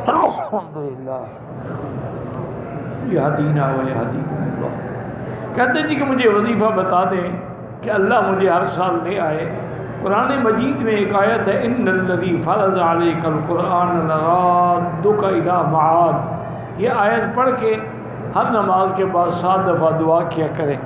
الحمدللہ یہدینا و یہدیکم اللہ۔ کہتے ہیں جی کہ مجھے وظیفہ بتا دیں کہ اللہ مجھے ہر سال لے آئے۔ قرآن مجید میں ایک آیت ہے ان الذی فرض علیک القرآن لرادک الی معاد، یہ آیت پڑھ کے ہر نماز کے بعد 7 دفعہ دعا کیا کریں۔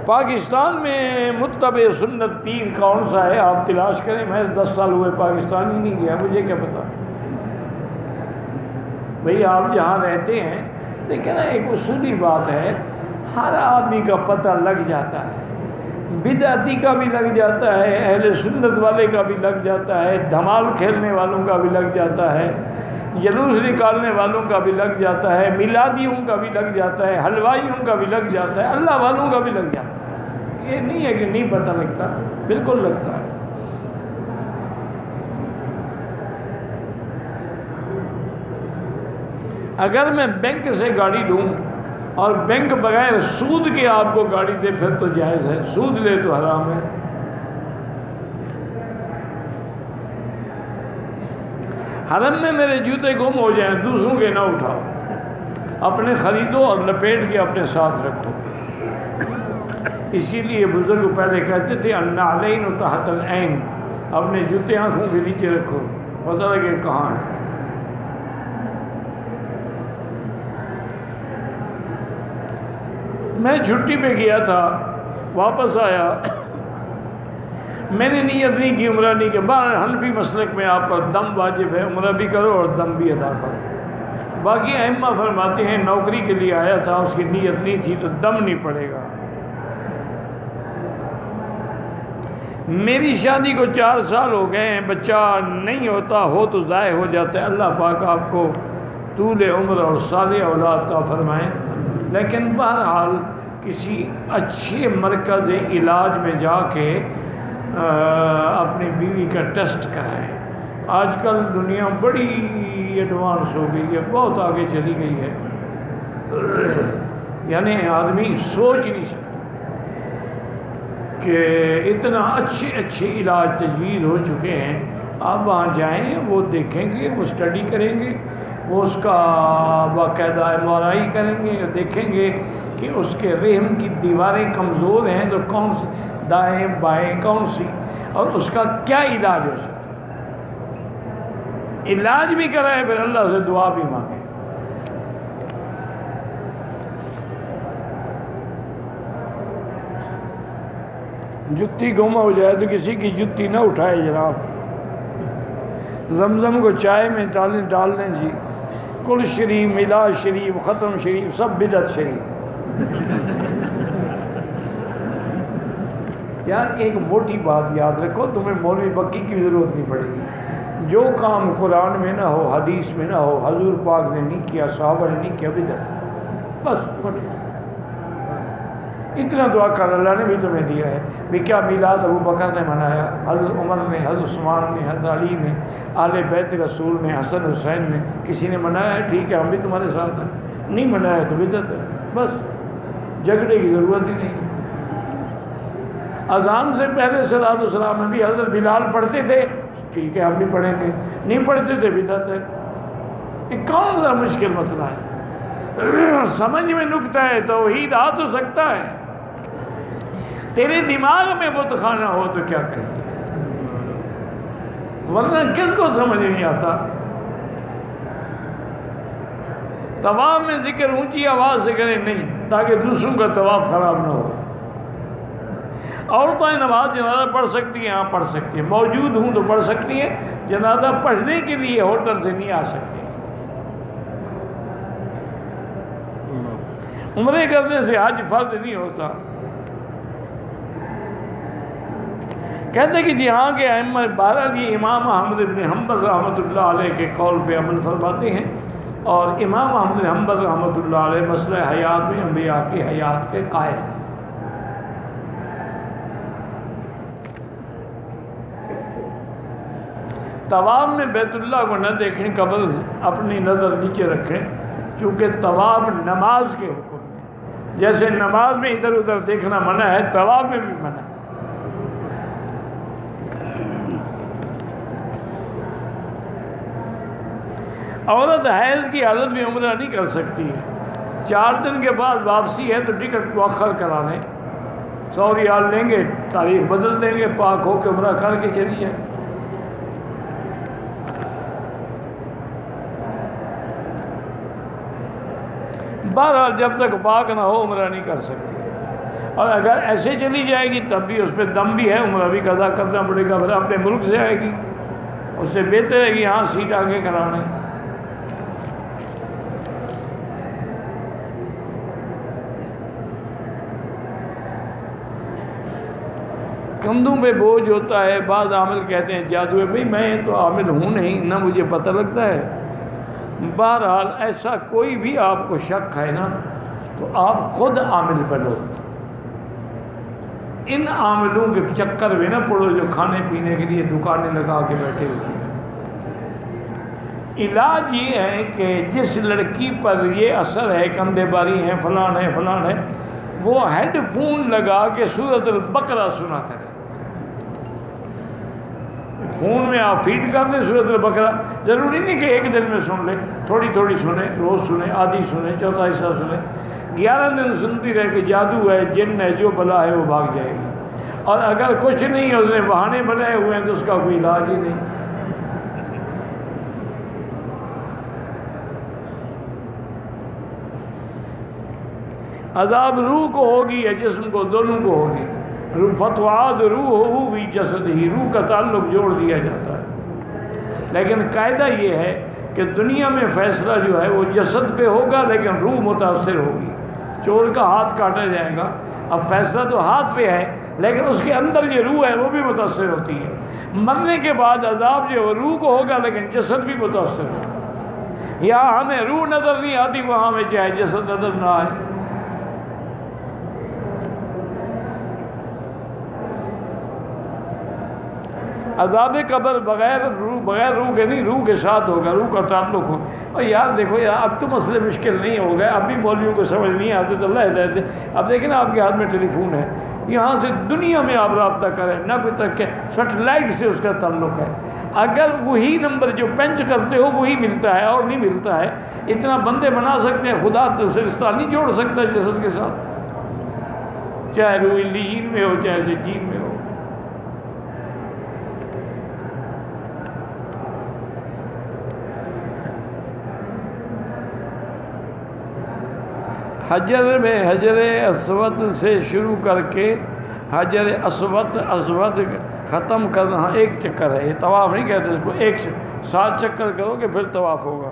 پاکستان میں متبع سنت پیر کون سا ہے آپ تلاش کریں، میں 10 سال ہوئے پاکستان ہی نہیں گیا، مجھے کیا پتا۔ بھئی آپ جہاں رہتے ہیں لیکن ایک اصولی بات ہے، ہر آدمی کا پتہ لگ جاتا ہے، بدعتی کا بھی لگ جاتا ہے، اہل سنت والے کا بھی لگ جاتا ہے، دھمال کھیلنے والوں کا بھی لگ جاتا ہے، جلوس نکالنے والوں کا بھی لگ جاتا ہے، میلادیوں کا بھی لگ جاتا ہے، حلوائیوں کا بھی لگ جاتا ہے، اللہ والوں کا بھی لگ جاتا ہے۔ یہ نہیں ہے کہ نہیں پتہ لگتا، بالکل لگتا ہے۔ اگر میں بینک سے گاڑی لوں اور بینک بغیر سود کے آپ کو گاڑی دے پھر تو جائز ہے، سود لے تو حرام ہے۔ حرم میں میرے جوتے گم ہو جائیں، دوسروں کے نہ اٹھاؤ، اپنے خریدو اور لپیٹ کے اپنے ساتھ رکھو۔ اسی لیے بزرگ پہلے کہتے تھے النعلین تحت العین، اپنے جوتے آنکھوں کے نیچے رکھو، پتہ لگے کہاں ہے۔ میں چھٹی پہ گیا تھا، واپس آیا، میں نے نیت نہیں کی عمرہ نہیں کہ باہر حنفی مسلک میں آپ پر دم واجب ہے، عمرہ بھی کرو اور دم بھی ادا کرو۔ باقی ائمہ فرماتے ہیں نوکری کے لیے آیا تھا، اس کی نیت نہیں تھی تو دم نہیں پڑے گا۔ میری شادی کو 4 سال ہو گئے ہیں، بچہ نہیں ہوتا، ہو تو ضائع ہو جاتا ہے، اللہ پاک آپ کو طول عمر اور صالح اولاد کا فرمائیں۔ لیکن بہرحال کسی اچھے مرکز علاج میں جا کے اپنی بیوی کا ٹیسٹ کرائیں۔ آج کل دنیا بڑی ایڈوانس ہو گئی ہے، بہت آگے چلی گئی ہے، یعنی آدمی سوچ نہیں سکتا کہ اتنا اچھے علاج تجویز ہو چکے ہیں۔ آپ وہاں جائیں، وہ دیکھیں گے، وہ اسٹڈی کریں گے، وہ اس کا باقاعدہ MRI کریں گے، دیکھیں گے کہ اس کے رحم کی دیواریں کمزور ہیں تو کون سی دائیں بائیں کون سی، اور اس کا کیا علاج ہو سکتا ہے۔ علاج بھی کرائے پھر اللہ سے دعا بھی مانگے۔ جتی گم ہو جائے تو کسی کی جتی نہ اٹھائے جناب۔ زمزم کو چائے میں ڈال لیں جی، کل شریف، میلاد شریف، ختم شریف، سب بدعت شریف۔ یار ایک موٹی بات یاد رکھو، تمہیں مولوی بکی کی ضرورت نہیں پڑے گی۔ جو کام قرآن میں نہ ہو، حدیث میں نہ ہو، حضور پاک نے نہیں کیا، صحابہ نے نہیں کیا، بدعت۔ بس اتنا دعا کر، اللہ نے بھی تمہیں دیا ہے۔ بھی کیا میلاد ابو بکر نے منایا، حضرت عمر نے، حضرت عثمان نے، حضرت علی نے، آل بیت رسول نے، حسن حسین نے، کسی نے منایا ہے، ٹھیک ہے ہم بھی تمہارے ساتھ ہیں، نہیں منایا تو بدعت ہے۔ بس جھگڑے کی ضرورت ہی نہیں۔ اذان سے پہلے صلاۃ والسلام میں بھی حضرت بلال پڑھتے تھے، ٹھیک ہے ہم بھی پڑھیں گے، نہیں پڑھتے تھے بدعت ہے۔ یہ کون سا مشکل مسئلہ ہے؟ سمجھ میں نکتہ ہے، توحید آ تو سکتا ہے، تیرے دماغ میں بت خانہ ہو تو کیا کہیں، ورنہ کس کو سمجھ نہیں آتا۔ طواف میں ذکر اونچی آواز سے کریں نہیں، تاکہ دوسروں کا طواف خراب نہ ہو۔ عورتیں نماز جنازہ پڑھ سکتی ہیں، ہاں پڑھ سکتی ہیں، موجود ہوں تو پڑھ سکتی ہیں، جنازہ پڑھنے کے لیے ہوٹل سے نہیں آ سکتی۔ عمرے کرنے سے حج فرض نہیں ہوتا۔ کہتے کہ جہاں کے ائمہ 12 یہ امام احمد بن حنبل رحمۃ اللہ علیہ کے قول پہ عمل فرماتے ہیں، اور امام احمد بن حنبل رحمۃ اللہ علیہ مسئلہ حیات میں انبیاء کی حیات کے قائل ہیں۔ طواف میں بیت اللہ کو نہ دیکھیں، قبل اپنی نظر نیچے رکھیں، کیونکہ طواف نماز کے حکم میں، جیسے نماز میں ادھر ادھر دیکھنا منع ہے، طواف میں بھی منع ہے۔ عورت حیض کی حالت میں عمرہ نہیں کر سکتی ہے، 4 دن کے بعد واپسی ہے تو ٹکٹ مؤخر کرا لیں، 100 ریال لیں گے، تاریخ بدل دیں گے، پاک ہو کے عمرہ کر کے چلی جائیں۔ بہرحال جب تک پاک نہ ہو عمرہ نہیں کر سکتی، اور اگر ایسے چلی جائے گی تب بھی اس پہ دم بھی ہے، عمرہ بھی قضا کرنا پڑے گا، پھر اپنے ملک سے آئے گی، اس سے بہتر ہے کہ یہاں سیٹ آگے کرانا ہے۔ کندھوں پہ بوجھ ہوتا ہے، بعض عامل کہتے ہیں جادو ہے، بھئی میں تو عامل ہوں نہیں، نہ مجھے پتہ لگتا ہے۔ بہرحال ایسا کوئی بھی آپ کو شک ہے نا تو آپ خود عامل بنو، ان عاملوں کے چکر میں نہ پڑو جو کھانے پینے کے لیے دکانیں لگا کے بیٹھے ہوئے ہیں۔ علاج یہ ہے کہ جس لڑکی پر یہ اثر ہے، کندھے باری ہیں، فلان ہے فلان ہے، وہ ہیڈ فون لگا کے سورۃ البقرہ سنا کرے۔ فون میں آپ فیڈ کر دیں سورۃ البقرہ، ضروری نہیں کہ ایک دن میں سن لیں، تھوڑی تھوڑی سنیں، روز سنیں، آدھی سنیں، چوتھا حصہ سنیں، 11 دن سنتی رہے کہ جادو ہے، جن ہے، جو بلا ہے وہ بھاگ جائے گی۔ اور اگر کچھ نہیں ہے، اس نے بہانے بنائے ہوئے ہیں تو اس کا کوئی علاج ہی نہیں۔ عذاب روح کو ہوگی یا جسم کو، دونوں کو ہوگی۔ فتوعاد روح ہو بھی جسد ہی، روح کا تعلق جوڑ دیا جاتا ہے، لیکن قاعدہ یہ ہے کہ دنیا میں فیصلہ جو ہے وہ جسد پہ ہوگا لیکن روح متاثر ہوگی۔ چور کا ہاتھ کاٹا جائے گا، اب فیصلہ تو ہاتھ پہ ہے لیکن اس کے اندر جو روح ہے وہ بھی متاثر ہوتی ہے۔ مرنے کے بعد عذاب جو روح کو ہوگا لیکن جسد بھی متاثر ہوگا۔ یہاں ہمیں روح نظر نہیں آتی، وہاں ہمیں چاہے جسد نظر نہ آئے۔ عذاب قبر بغیر روح کے نہیں، روح کے ساتھ ہوگا، روح کا تعلق ہو۔ اور یار دیکھو یار، اب تو مسئلے مشکل نہیں ہو گئے، اب بھی مولویوں کو سمجھ نہیں آتے تو اللہ ہدایت دے۔ اب دیکھیں نا آپ کے ہاتھ میں ٹیلی فون ہے، یہاں سے دنیا میں آپ رابطہ کریں، نہ کوئی تک سیٹلائٹ سے اس کا تعلق ہے، اگر وہی نمبر جو پنچ کرتے ہو وہی ملتا ہے اور نہیں ملتا ہے، اتنا بندے بنا سکتے ہیں، خدا رشتہ نہیں جوڑ سکتا جسد کے ساتھ، چاہے روح علیین میں ہو چاہے سجین میں ہو۔ حجر میں حجر اسود سے شروع کر کے حجر اسود ختم کرنا ایک چکر ہے، یہ طواف نہیں کہتے اس کو، ایک 7 چکر کرو گے پھر طواف ہوگا۔